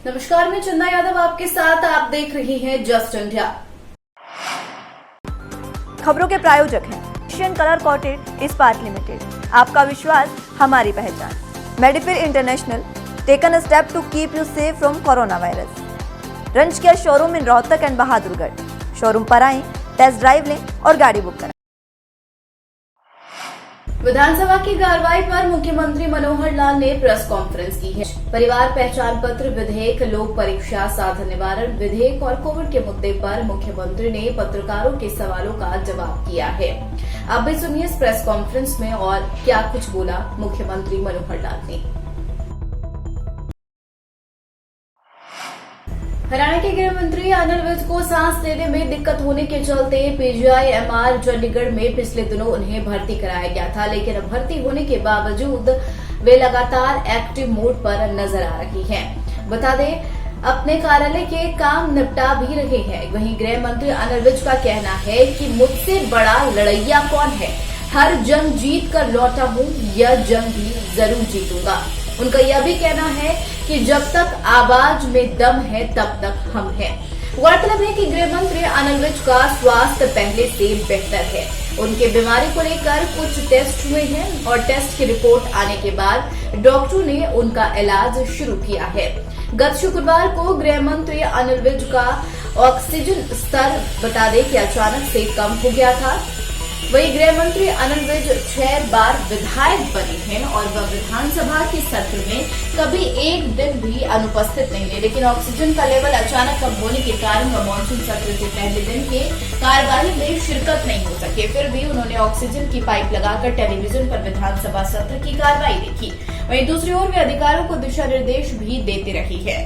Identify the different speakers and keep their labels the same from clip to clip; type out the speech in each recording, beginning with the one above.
Speaker 1: नमस्कार, मैं चंदा यादव आपके साथ। आप देख रही हैं जस्ट इंडिया।
Speaker 2: खबरों के प्रायोजक हैं एशियन कलर कोटेड इस्पात लिमिटेड। आपका विश्वास हमारी पहचान। मेडिफिर international taken a step to keep you safe from corona virus. रंज किया showroom in Rohtak and Bahadurgarh. Showroom पर आएं, टेस्ट ड्राइव लें और गाड़ी बुक कराएं।
Speaker 1: विधानसभा की कार्रवाई पर मुख्यमंत्री मनोहर लाल ने प्रेस कॉन्फ्रेंस की है। परिवार पहचान पत्र विधेयक, लोक परीक्षा साधन निवारण विधेयक और कोविड के मुद्दे पर मुख्यमंत्री ने पत्रकारों के सवालों का जवाब दिया है। आप भी सुनिए इस प्रेस कॉन्फ्रेंस में और क्या कुछ बोला मुख्यमंत्री मनोहर लाल ने। हरियाणा के गृह मंत्री अनिल विज को सांस लेने में दिक्कत होने के चलते पीजीआईएमआर चंडीगढ़ में पिछले दिनों उन्हें भर्ती कराया गया था, लेकिन भर्ती होने के बावजूद वे लगातार एक्टिव मोड पर नजर आ रही हैं। बता दें, अपने कार्यालय के काम निपटा भी रहे हैं। वहीं गृह मंत्री अनिल विज का कहना है कि मुझसे बड़ा लड़ैया कौन है, हर जंग जीत कर लौटा हूं, यह जंग भी जरूर जीतूंगा। उनका यह भी कहना है कि जब तक आवाज में दम है तब तक हम हैं। गौरतलब है कि गृह मंत्री अनिल विज का स्वास्थ्य पहले से बेहतर है। उनके बीमारी को लेकर कुछ टेस्ट हुए हैं और टेस्ट की रिपोर्ट आने के बाद डॉक्टरों ने उनका इलाज शुरू किया है। गत शुक्रवार को गृह मंत्री अनिल विज का ऑक्सीजन स्तर बता दें कि अचानक से कम हो गया था। वहीं गृह मंत्री अनिल विज 6 बार विधायक बने हैं और वह विधानसभा के सत्र में कभी एक दिन भी अनुपस्थित नहीं है, लेकिन ऑक्सीजन का लेवल अचानक कम होने के कारण वह मानसून सत्र के पहले दिन के कार्यवाही में शिरकत नहीं हो सके। फिर भी उन्होंने ऑक्सीजन की पाइप लगाकर टेलीविजन पर विधानसभा सत्र की कार्रवाई देखी। वहीं दूसरी ओर वे अधिकारियों को दिशा निर्देश भी देते रही है।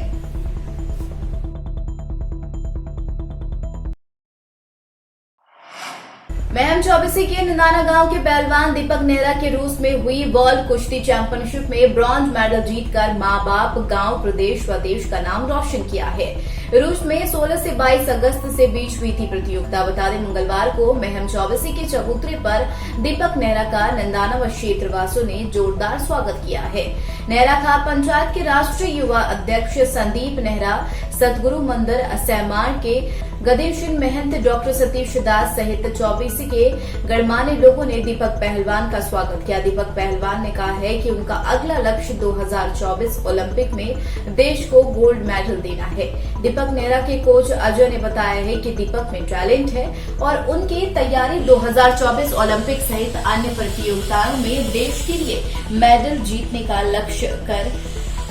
Speaker 1: महम चौबीसी के निंदाना गांव के पहलवान दीपक नेहरा के रूस में हुई वर्ल्ड कुश्ती चैंपियनशिप में ब्रॉन्ज मेडल जीतकर मां बाप, गांव, प्रदेश व देश का नाम रोशन किया है। रूस में 16 से 22 अगस्त से बीच हुई थी प्रतियोगिता। बता दें, मंगलवार को महम चौबीसी के चबूतरे पर दीपक नेहरा का निंदाना व क्षेत्रवासियों ने जोरदार स्वागत किया है। नेहरा खाप पंचायत के राष्ट्रीय युवा अध्यक्ष संदीप नेहरा, सतगुरु मंदिर असैमार के गदेश सिंह महंत, डॉक्टर सतीश दास सहित चौबीसी के गणमान्य लोगों ने दीपक पहलवान का स्वागत किया। दीपक पहलवान ने कहा है कि उनका अगला लक्ष्य 2024 ओलंपिक में देश को गोल्ड मेडल देना है। दीपक नेहरा के कोच अजय ने बताया है कि दीपक में टैलेंट है और उनकी तैयारी 2024 ओलंपिक सहित अन्य प्रतियोगिताओं में देश के लिए मेडल जीतने का लक्ष्य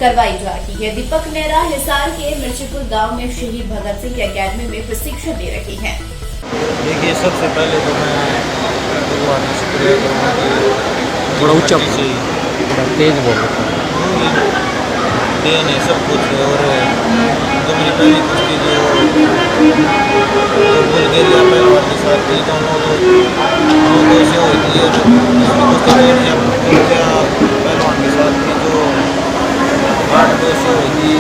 Speaker 1: करवाई जा रही है। दीपक नेहरा हिसार के मिर्चीपुर गांव में शहीद भगत सिंह एकेडमी में प्रशिक्षण दे रही हैं।
Speaker 3: देखिए, सबसे पहले तो मैं भगवान का शुक्रिया करूँगा कि
Speaker 4: थोड़ा ऊंचा
Speaker 3: से
Speaker 4: तेज बोलो।
Speaker 3: देन है सब कुछ है। और जो मेरी पहली कुश्ती जो बुल्गारिया पहलवान के साथ थी, तो वो से हुई थी। और कुश्ती पहलवान के साथ थी जो 8 2 से हुई थी।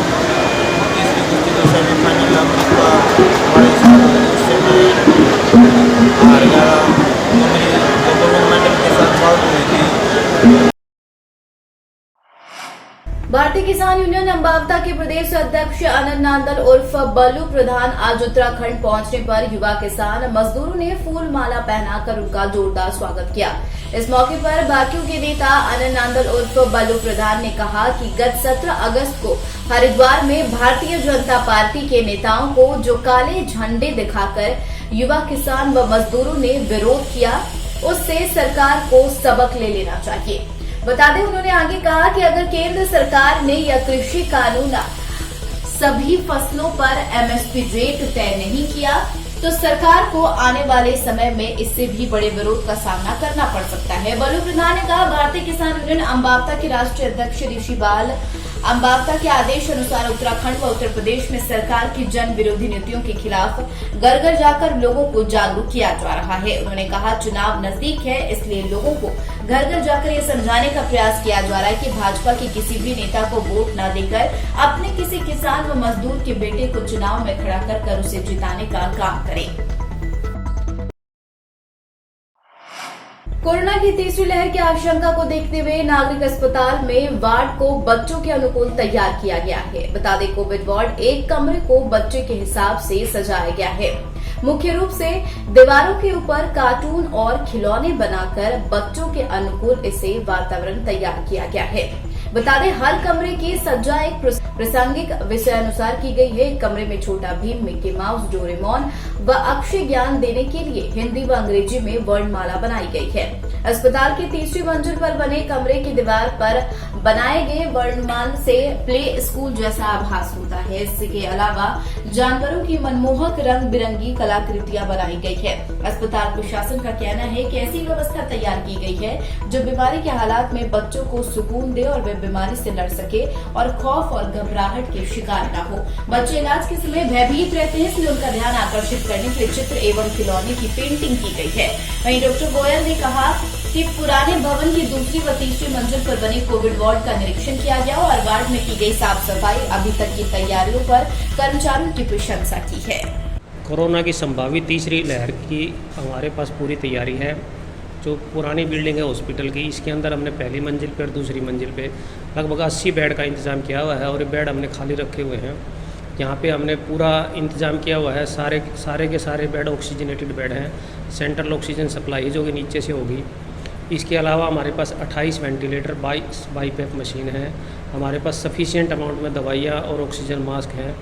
Speaker 3: तीसरी कुश्ती जो सेमीफाइनल अमेरिका बड़े उससे मैं हार गया। तो मेरी गोल्ड मेडल के साथ बात हुई थी।
Speaker 1: भारतीय किसान यूनियन अम्बावता के प्रदेश अध्यक्ष अनंत नांदल उर्फ बल्लू प्रधान आज उत्तराखंड पहुंचने पर युवा किसान मजदूरों ने फूल माला पहनाकर उनका जोरदार स्वागत किया। इस मौके पर बाकियों के नेता अनंत नांदल उर्फ बल्लू प्रधान ने कहा कि गत 17 अगस्त को हरिद्वार में भारतीय जनता पार्टी के नेताओं को जो काले झंडे दिखाकर युवा किसान व मजदूरों ने विरोध किया, उससे सरकार को सबक ले लेना चाहिए। बता दें, उन्होंने आगे कहा कि अगर केंद्र सरकार ने यह कृषि कानून सभी फसलों पर एमएसपी रेट तय नहीं किया तो सरकार को आने वाले समय में इससे भी बड़े विरोध का सामना करना पड़ सकता है। बल्लू प्रधान ने कहा, भारतीय किसान यूनियन अम्बावता के राष्ट्रीय अध्यक्ष ऋषि बाल अम्बावता के आदेश अनुसार उत्तराखंड व उत्तर प्रदेश में सरकार की जन विरोधी नीतियों के खिलाफ घर घर जाकर लोगों को जागरूक किया जा रहा है। उन्होंने कहा, चुनाव नजदीक है, इसलिए लोगों को घर घर जाकर ये समझाने का प्रयास किया जा रहा है कि भाजपा के किसी भी नेता को वोट न देकर अपने किसी किसान व मजदूर के बेटे को चुनाव में खड़ा कर उसे जिताने का काम करें। कोरोना की तीसरी लहर की आशंका को देखते हुए नागरिक अस्पताल में वार्ड को बच्चों के अनुकूल तैयार किया गया है। बता दें, कोविड वार्ड एक कमरे को बच्चे के हिसाब से सजाया गया है। मुख्य रूप से दीवारों के ऊपर कार्टून और खिलौने बनाकर बच्चों के अनुकूल इसे वातावरण तैयार किया गया है। बता दें, हर कमरे की सज्जा एक प्रासंगिक विषय अनुसार की गई है। कमरे में छोटा भीम, मिक्की माउस, डोरेमोन व अक्षय ज्ञान देने के लिए हिंदी व अंग्रेजी में वर्णमाला बनाई गई है। अस्पताल की तीसरी मंजिल पर बने कमरे की दीवार पर बनाए गए वर्णमाला से प्ले स्कूल जैसा आभास होता है। इसके अलावा जानवरों की मनमोहक रंग बिरंगी कलाकृतियां बनाई गई है। अस्पताल प्रशासन का कहना है कि ऐसी व्यवस्था तैयार की गई है जो बीमारी के हालात में बच्चों को सुकून दे और वे बीमारी से लड़ सके और खौफ और घबराहट के शिकार न हो। बच्चे इलाज के समय भयभीत रहते हैं, इसलिए उनका ध्यान आकर्षित करने के लिए चित्र एवं खिलौने की पेंटिंग की गई है। वहीं डॉक्टर गोयल ने कहा कि पुराने भवन की दूसरी व तीसरी मंजिल पर बने कोविड वार्ड का निरीक्षण किया गया और वार्ड में की गई साफ सफाई अभी तक की तैयारियों पर कर्मचारियों की प्रशंसा की है।
Speaker 4: कोरोना की संभावित तीसरी लहर की हमारे पास पूरी तैयारी है। जो पुरानी बिल्डिंग है हॉस्पिटल की, इसके अंदर हमने पहली मंजिल पर, दूसरी मंजिल पे लगभग 80 बेड का इंतज़ाम किया हुआ है और ये बेड हमने खाली रखे हुए हैं। यहाँ पे हमने पूरा इंतज़ाम किया हुआ है। सारे के सारे बेड ऑक्सीजनेटेड बेड हैं। सेंट्रल ऑक्सीजन सप्लाई जो कि नीचे से होगी। इसके अलावा हमारे पास 28 वेंटिलेटर, 22 बाईपैप मशीन है। हमारे पास सफिशिएंट अमाउंट में दवाइयाँ और ऑक्सीजन मास्क हैं।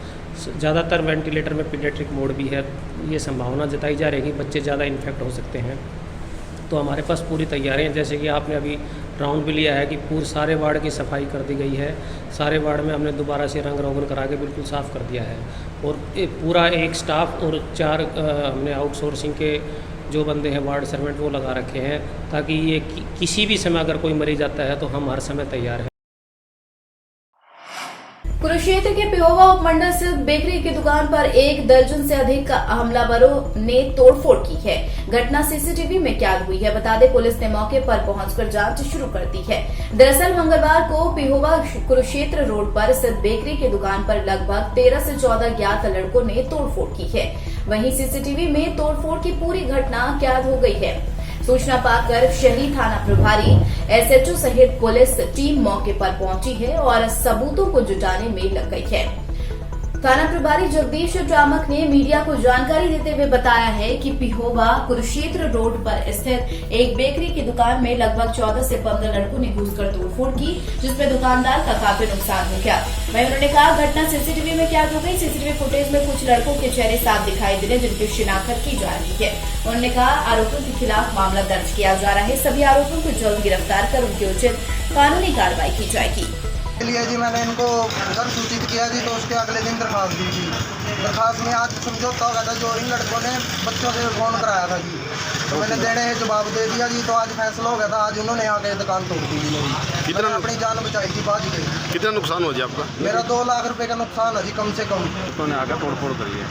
Speaker 4: ज़्यादातर वेंटिलेटर में पीडियाट्रिक मोड भी है। ये संभावना जताई जा रही है कि बच्चे ज़्यादा इन्फेक्ट हो सकते हैं। तो हमारे पास पूरी तैयारी है। जैसे कि आपने अभी राउंड भी लिया है कि पूरे सारे वार्ड की सफाई कर दी गई है। सारे वार्ड में हमने दोबारा से रंग रोगन करा के बिल्कुल साफ़ कर दिया है और पूरा एक स्टाफ और 4 हमने आउटसोर्सिंग के जो बंदे हैं वार्ड सर्वेंट वो लगा रखे हैं, ताकि ये किसी भी समय अगर कोई मरीज आता है तो हम हर समय तैयार हैं।
Speaker 1: कुरुक्षेत्र के पिहोवा उपमंडल स्थित बेकरी की दुकान पर 1 दर्जन से अधिक हमलावरों ने तोड़फोड़ की है। घटना सीसीटीवी में कैद हुई है। बता दें, पुलिस ने मौके पर पहुंचकर जांच शुरू कर दी है। दरअसल मंगलवार को पिहोवा कुरुक्षेत्र रोड पर स्थित बेकरी की दुकान पर लगभग 13 से 14 ज्ञात लड़कों ने तोड़फोड़ की है। वहीं सीसीटीवी में तोड़फोड़ की पूरी घटना कैद हो गई है। सूचना पाकर शहरी थाना प्रभारी एसएचओ सहित पुलिस टीम मौके पर पहुंची है और सबूतों को जुटाने में लग गई है। थाना प्रभारी जगदीश ड्रामक ने मीडिया को जानकारी देते हुए बताया है कि पिहोवा कुरुक्षेत्र रोड पर स्थित एक बेकरी की दुकान में लगभग 14 से 15 लड़कों ने घुसकर तोड़फोड़ की, जिसमें दुकानदार का काफी नुकसान हो गया। वहीं उन्होंने कहा, घटना सीसीटीवी में कैद हो गई। सीसीटीवी फुटेज में कुछ लड़कों के चेहरे साफ दिखाई दे रहे, जिनकी शिनाख्त की जा रही है। उन्होंने कहा, आरोपियों के खिलाफ मामला दर्ज किया जा रहा है। सभी आरोपियों को जल्द गिरफ्तार कर उनकी उचित कानूनी कार्रवाई की जाएगी।
Speaker 5: लिए जी मैंने इनको घर सूचित किया जी, तो उसके अगले दिन दरखास्त दी थी। दरखास्त में आज समझौता हो गया था, जो इन लड़कों ने बच्चों से फोन कराया था जी, तो मैंने देने है जवाब दे दिया जी। तो आज फैसला हो गया था, आज उन्होंने आके दुकान तोड़ दी जी। मैंने अपनी जान बचाई थी, बाज गई।
Speaker 6: कितना नुकसान हो जी आपका?
Speaker 5: मेरा 2 लाख रुपए का नुकसान है जी, कम से कम।
Speaker 6: उन्होंने आकर तोड़ फोड़ करी है,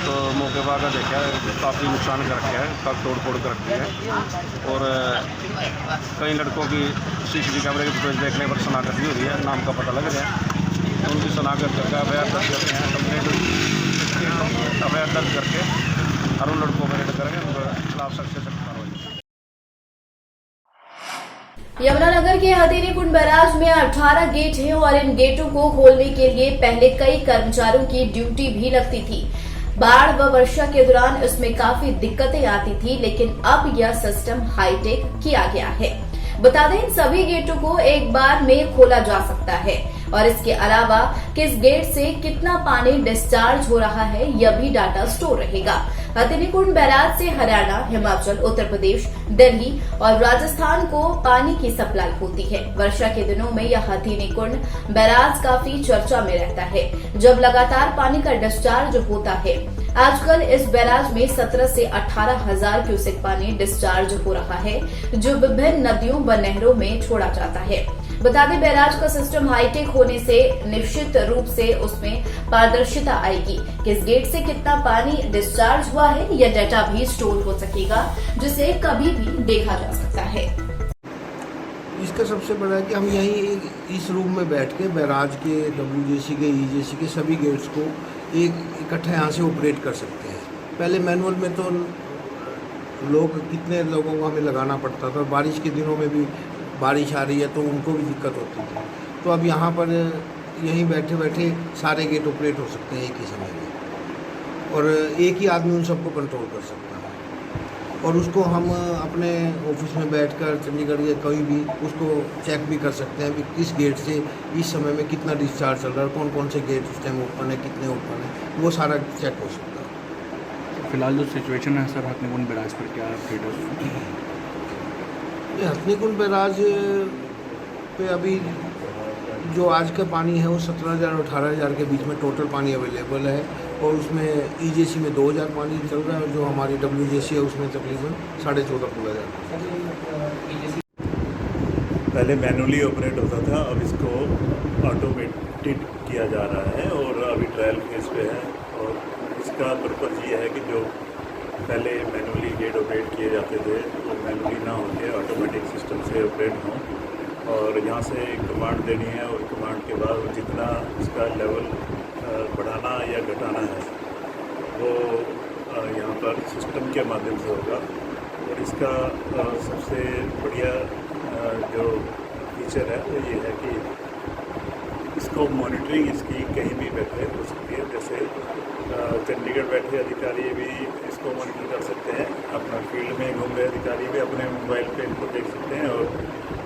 Speaker 6: तो मौके पर आकर देखा काफ़ी नुकसान कर रखा है, काफ़ी तोड़ फोड़ कर रखी है। और कई लड़कों की सीसीटीवी कैमरे की फुटेज देखने पर शनाख्त भी हो रही है, नाम का पता लग रहा है। तो उनकी शनाख्त करके एफआईआर दर्ज करते हैं। कंप्लेंट एफआईआर दर्ज करके हर उन लड़कों पर रेड करेंगे, उनके खिलाफ सख्त से सख्त कार्रवाई।
Speaker 1: यमुनानगर के हथेनीकुंड बैराज में 18 गेट हैं और इन गेटों को खोलने के लिए पहले कई कर्मचारियों की ड्यूटी भी लगती थी। बाढ़ व वर्षा के दौरान इसमें काफी दिक्कतें आती थी, लेकिन अब यह सिस्टम हाईटेक किया गया है। बता दें, इन सभी गेटों को एक बार में खोला जा सकता है और इसके अलावा किस गेट से कितना पानी डिस्चार्ज हो रहा है, यह भी डाटा स्टोर रहेगा। हथेनीकुंड बैराज से हरियाणा, हिमाचल, उत्तर प्रदेश, दिल्ली और राजस्थान को पानी की सप्लाई होती है। वर्षा के दिनों में यह हथेनीकुंड बैराज काफी चर्चा में रहता है, जब लगातार पानी का डिस्चार्ज होता है। आजकल इस बैराज में 17 से 18 हजार क्यूसेक पानी डिस्चार्ज हो रहा है, जो विभिन्न नदियों व नहरों में छोड़ा जाता है। बता दें, बैराज का सिस्टम हाईटेक होने से निश्चित रूप से उसमें पारदर्शिता आएगी। किस गेट से कितना पानी डिस्चार्ज हुआ है, यह डाटा भी स्टोर हो सकेगा, जिसे कभी भी देखा जा सकता है।
Speaker 7: इसका सबसे बड़ा है कि हम यहीं इस रूम में बैठ के बैराज के, WJC के, EJC के सभी गेट्स को एक इकट्ठे यहाँ से ऑपरेट कर सकते हैं। पहले मैनुअल में तो लोग कितने लोगों को हमें लगाना पड़ता था। बारिश के दिनों में भी बारिश आ रही है तो उनको भी दिक्कत होती थी। तो अब यहाँ पर यहीं बैठे बैठे सारे गेट ऑपरेट हो सकते हैं एक ही समय में, और एक ही आदमी उन सबको कंट्रोल कर सकता है। और उसको हम अपने ऑफिस में बैठकर चंडीगढ़ या कहीं भी उसको चेक भी कर सकते हैं कि किस गेट से इस समय में कितना डिस्चार्ज चल रहा है, कौन कौन से गेट उस टाइम ओपन है, कितने ओपन है, वो सारा चेक हो सकता है।
Speaker 8: फिलहाल जो सिचुएशन है सर हथनीकुंड बैराज पर, क्या अपडेट है?
Speaker 7: ये हथनीकुंड बैराज पे अभी जो आज का पानी है वो 17,000 और 18,000 के बीच में टोटल पानी अवेलेबल है, और उसमें ईजेसी में 2,000 पानी चल रहा है, और जो हमारी डब्ल्यूजेसी है उसमें तकरीबन 14,500।
Speaker 9: पहले मैनुअली ऑपरेट होता था, अब इसको ऑटोमेटेड किया जा रहा है और अभी ट्रायल फेज पे है। और इसका पर्पज़ ये है कि जो पहले मैनुअली गेट ऑपरेट किए जाते थे वो मैनुअली ना होकर ऑटोमेटिक सिस्टम से ऑपरेट हों, और यहाँ से कमांड देनी है और कमांड के बाद जितना इसका लेवल बढ़ाना या घटाना है वो यहाँ पर सिस्टम के माध्यम से होगा। और इसका सबसे बढ़िया जो फीचर है वो ये है कि इसको मॉनिटरिंग इसकी कहीं भी बैठे हो सकती है। जैसे चंडीगढ़ बैठे अधिकारी भी इसको मॉनिटर कर सकते हैं, अपना फील्ड में घूम रहे अधिकारी भी अपने मोबाइल पे इनको देख सकते हैं, और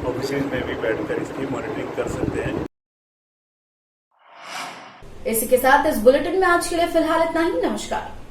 Speaker 9: ऑफिस में भी बैठकर इसकी मॉनिटरिंग कर सकते हैं।
Speaker 1: इसी के साथ इस बुलेटिन में आज के लिए फिलहाल इतना ही। नमस्कार।